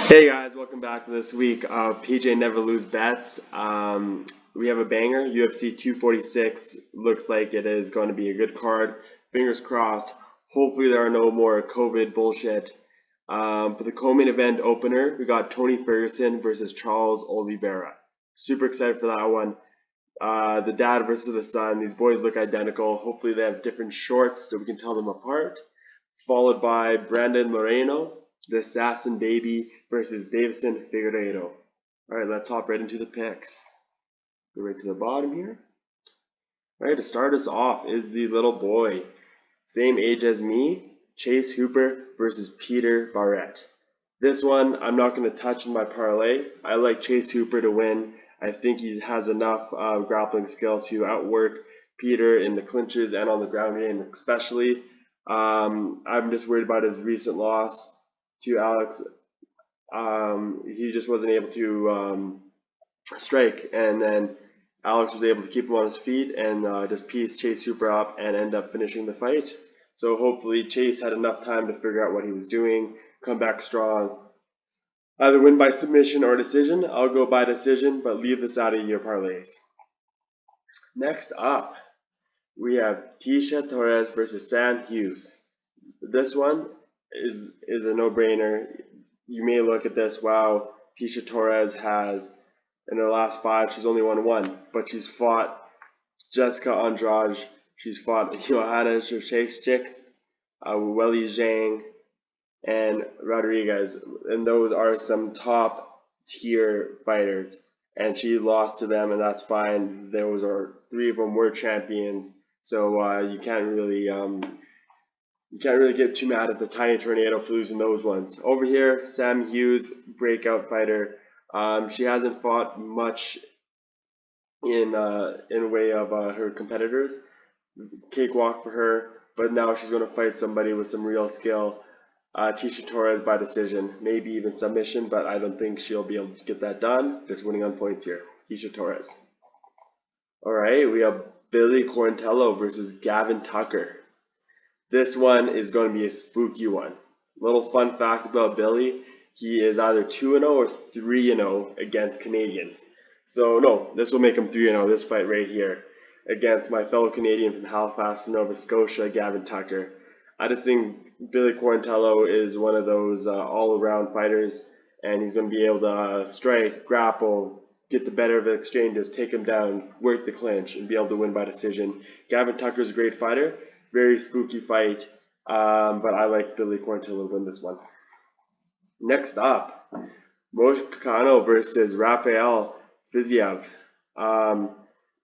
Hey guys, welcome back to this week of PJ Never Lose Bets. We have a banger, UFC 246. Looks like it is going to be a good card. Fingers crossed. Hopefully there are no more COVID bullshit. For the co-main event opener, we got Tony Ferguson versus Charles Oliveira. Super excited for that one. The dad versus the son. These boys look identical. Hopefully they have different shorts so we can tell them apart. Followed by Brandon Moreno, the Assassin Baby versus Davison Figueiredo. All right, let's hop right into the picks. Go right to the bottom here. All right, to start us off is the little boy, same age as me, Chase Hooper versus Peter Barrett. This one I'm not going to touch in my parlay. I like Chase Hooper to win. I think he has enough grappling skill to outwork Peter in the clinches and on the ground game, especially. I'm just worried about his recent loss to Alex. He just wasn't able to strike, and then Alex was able to keep him on his feet and just piece Chase Hooper up and end up finishing the fight. So hopefully Chase had enough time to figure out what he was doing, come back strong, either win by submission or decision. I'll go by decision, but leave this out of your parlays. Next up, we have Keisha Torres versus Sam Hughes. This one is a no-brainer. You may look at this, wow, Keisha Torres has, in her last five, she's only won one, but she's fought Jessica Andrade, she's fought Johanna Jędrzejczyk, Weili Zhang, and Rodriguez, and those are some top tier fighters, and she lost to them, and that's fine. Those are three of them were champions, so you can't really get too mad at the tiny tornado for losing those ones. Over here, Sam Hughes, breakout fighter. She hasn't fought much in way of her competitors. Cakewalk for her, but now she's going to fight somebody with some real skill. Tisha Torres by decision, maybe even submission, but I don't think she'll be able to get that done. Just winning on points here. Tisha Torres. All right, we have Billy Quarantello versus Gavin Tucker. This one is going to be a spooky one. Little fun fact about Billy, he is either 2-0 or 3-0 against Canadians. So no, this will make him 3-0, this fight right here, against my fellow Canadian from Halifax, Nova Scotia, Gavin Tucker. I just think Billy Quarantello is one of those all-around fighters, and he's going to be able to strike, grapple, get the better of exchanges, take him down, work the clinch, and be able to win by decision. Gavin Tucker's a great fighter, very spooky fight, but I like Billy Quarantello to win this one. Next up, Moicano versus Rafael Fiziev.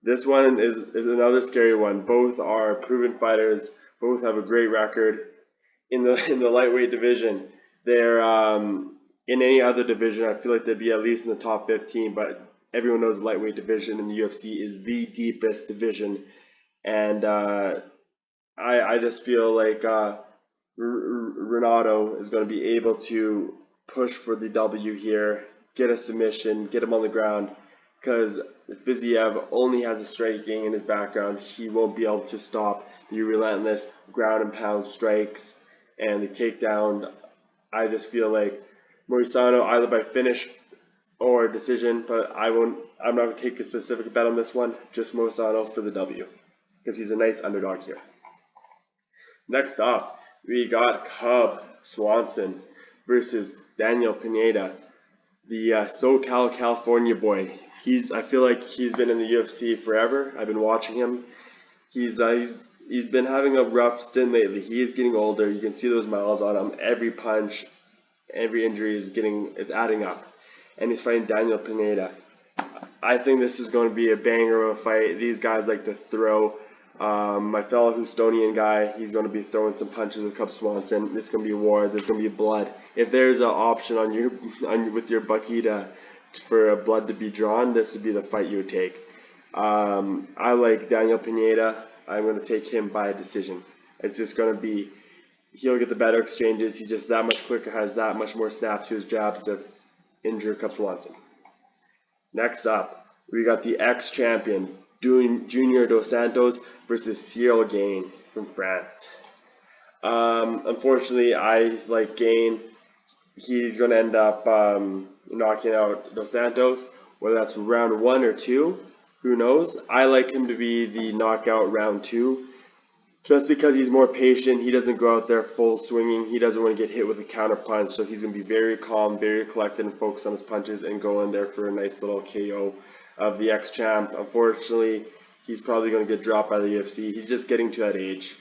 This one is another scary one. Both are proven fighters. Both have a great record in the lightweight division. They're in any other division, I feel like they'd be at least in the top 15. But everyone knows the lightweight division in the UFC is the deepest division, and I just feel like Renato is going to be able to push for the W here, get a submission, get him on the ground, because Fiziev only has a striking in his background. He won't be able to stop the relentless ground and pound strikes and the takedown. I just feel like Moicano either by finish or decision, but I'm not going to take a specific bet on this one, just Moicano for the W, because he's a nice underdog here. Next up, we got Cub Swanson versus Daniel Pineda, the SoCal California boy. I feel like he's been in the UFC forever. I've been watching him. He's been having a rough stint lately. He is getting older. You can see those miles on him. Every punch, every injury is adding up. And he's fighting Daniel Pineda. I think this is going to be a banger of a fight. These guys like to throw. My fellow Houstonian guy, he's going to be throwing some punches with Cub Swanson. It's going to be war. There's going to be blood. If there's an option with your bookie for blood to be drawn, this would be the fight you would take. I like Daniel Pineda. I'm going to take him by decision. It's just going to be, he'll get the better exchanges. He's just that much quicker, has that much more snap to his jabs to injure Cub Swanson. Next up, we got the ex-champion, Junior Dos Santos versus Cyril Gane from France. Unfortunately, I like Gane. he's going to end up knocking out Dos Santos, whether that's round 1 or 2. Who knows? I like him to be the knockout round 2. Just because he's more patient, he doesn't go out there full swinging. He doesn't want to get hit with a counter punch, so he's going to be very calm, very collected, and focus on his punches and go in there for a nice little KO of the ex-champ. Unfortunately, he's probably going to get dropped by the UFC. He's just getting to that age.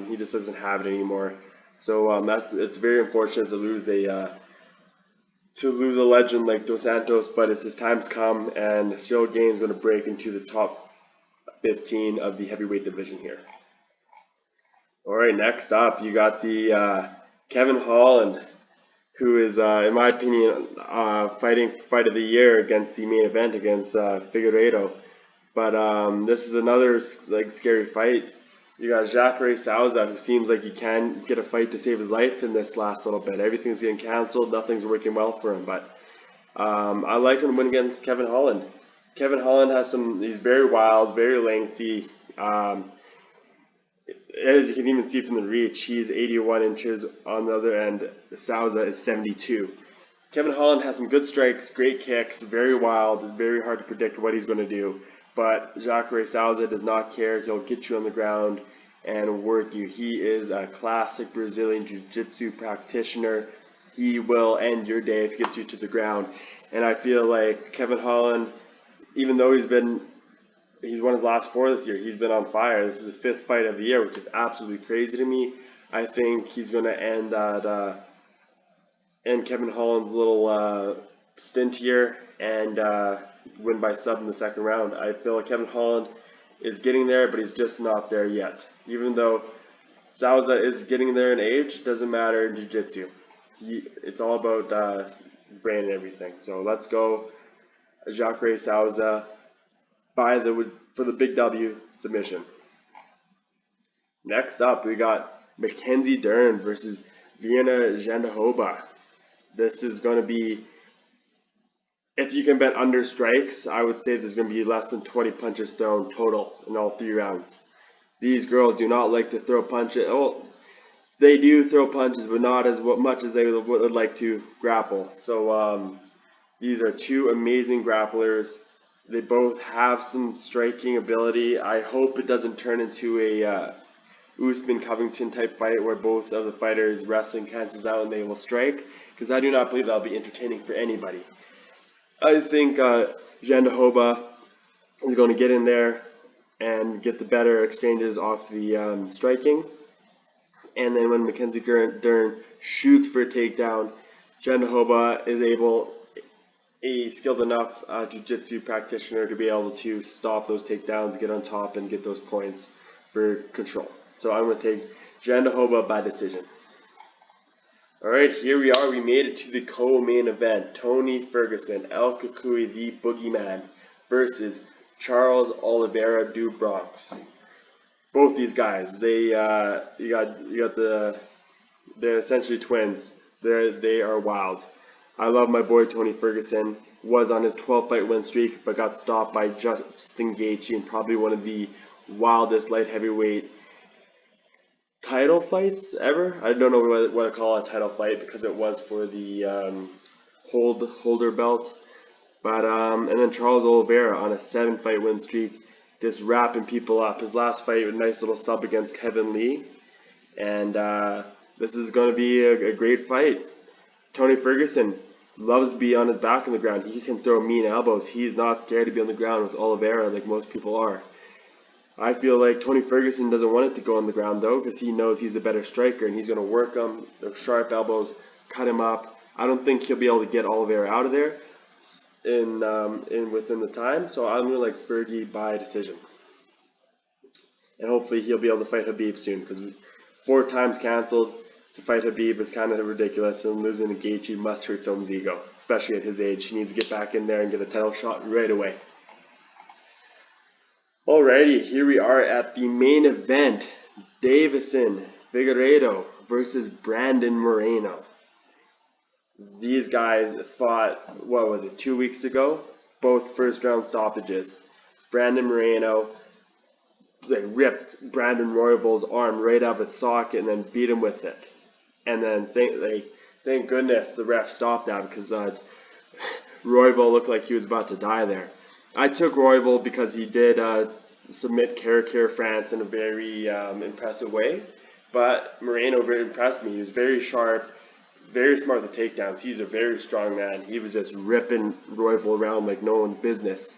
He just doesn't have it anymore. So it's very unfortunate to lose a legend like Dos Santos, but it's his time's come, and Cyril Gane is going to break into the top 15 of the heavyweight division here. All right, next up, you got the Kevin Holland, who is, in my opinion, fighting fight of the year against the main event against Figueiredo. But this is another scary fight. You got Jacare Souza, who seems like he can get a fight to save his life in this last little bit. Everything's getting canceled, nothing's working well for him. But I like him to win against Kevin Holland. Kevin Holland he's very wild, very lengthy. As you can even see from the reach, he's 81 inches on the other end. Souza is 72. Kevin Holland has some good strikes, great kicks, very wild, very hard to predict what he's going to do. But Jacare Souza does not care. He'll get you on the ground and work you. He is a classic Brazilian Jiu-Jitsu practitioner. He will end your day if he gets you to the ground. And I feel like Kevin Holland, even though he's won his last 4 this year, he's been on fire. This is his 5th fight of the year, which is absolutely crazy to me. I think he's going to end Kevin Holland's little stint here and win by sub in the 2nd round. I feel like Kevin Holland is getting there, but he's just not there yet. Even though Souza is getting there in age, doesn't matter in Jiu-Jitsu. It's all about brain and everything. So let's go Jacare Souza for the big W submission. Next up, we got Mackenzie Dern versus Viana Jandiroba. This is going to be, if you can bet under strikes, I would say there's going to be less than 20 punches thrown total in all 3 rounds. These girls do not like to throw punches. Oh, they do throw punches, but not as much as they would like to grapple. So these are 2 amazing grapplers. They both have some striking ability. I hope it doesn't turn into a Usman Covington type fight where both of the fighters wrestling cancels out and they will strike, because I do not believe that'll be entertaining for anybody. I think Jandiroba is going to get in there and get the better exchanges off the striking. And then when Mackenzie Dern shoots for a takedown, Jandiroba is a skilled enough jiu-jitsu practitioner to be able to stop those takedowns, get on top, and get those points for control. So I'm going to take Jandiroba by decision. Alright, here we are. We made it to the co-main event. Tony Ferguson, El Cucuy, the Boogeyman, versus Charles Oliveira do Bronx. Both these guys, they're essentially twins. They are wild. I love my boy Tony Ferguson. Was on his 12-fight win streak, but got stopped by Justin Gaethje in probably one of the wildest light heavyweight title fights ever. I don't know what to call a title fight because it was for the holder belt. But and then Charles Oliveira on a 7-fight win streak, just wrapping people up. His last fight, a nice little sub against Kevin Lee, and this is going to be a great fight. Tony Ferguson loves to be on his back on the ground. He can throw mean elbows. He's not scared to be on the ground with Oliveira like most people are. I feel like Tony Ferguson doesn't want it to go on the ground though, because he knows he's a better striker and he's going to work him. Those sharp elbows, cut him up. I don't think he'll be able to get Oliveira out of there within the time. So I'm going to like Fergie by decision. And hopefully he'll be able to fight Khabib soon, because 4 times canceled to fight Khabib is kind of ridiculous, and losing to Gaethje must hurt someone's ego, especially at his age. He needs to get back in there and get a title shot right away. Alrighty, here we are at the main event. Davison Figueiredo versus Brandon Moreno. These guys fought, 2 weeks ago? Both 1st round stoppages. Brandon Moreno, they ripped Brandon Royval's arm right out of its socket and then beat him with it. And then Thank goodness the ref stopped that because Royval looked like he was about to die there. I took Royval because he did submit Caracare France in a very impressive way, but Moreno very impressed me. He was very sharp, very smart with the takedowns. He's a very strong man. He was just ripping Royval around like no one's business.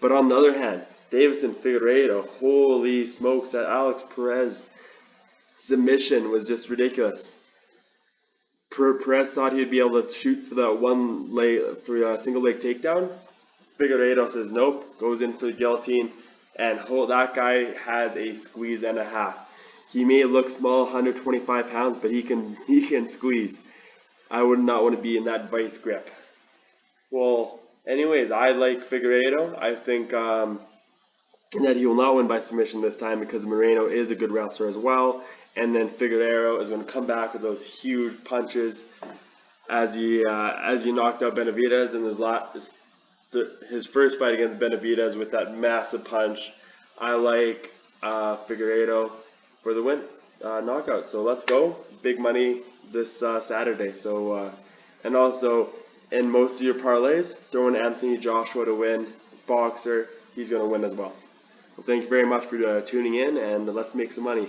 But on the other hand, Davison Figueiredo, holy smokes, that Alex Perez submission was just ridiculous. Perez thought he'd be able to shoot for that one leg, for a single leg takedown. Figueiredo says nope, goes in for the guillotine, and that guy has a squeeze and a half. He may look small, 125 pounds, but he can squeeze. I would not want to be in that vice grip. Well, anyways, I like Figueiredo. I think that he will not win by submission this time because Moreno is a good wrestler as well. And then Figueiredo is going to come back with those huge punches as he knocked out Benavidez in his first fight against Benavidez with that massive punch. I like Figueiredo for the win, knockout. So let's go, big money this Saturday. So and also in most of your parlays, throw in Anthony Joshua to win, boxer. He's going to win as well. Well, thank you very much for tuning in, and let's make some money.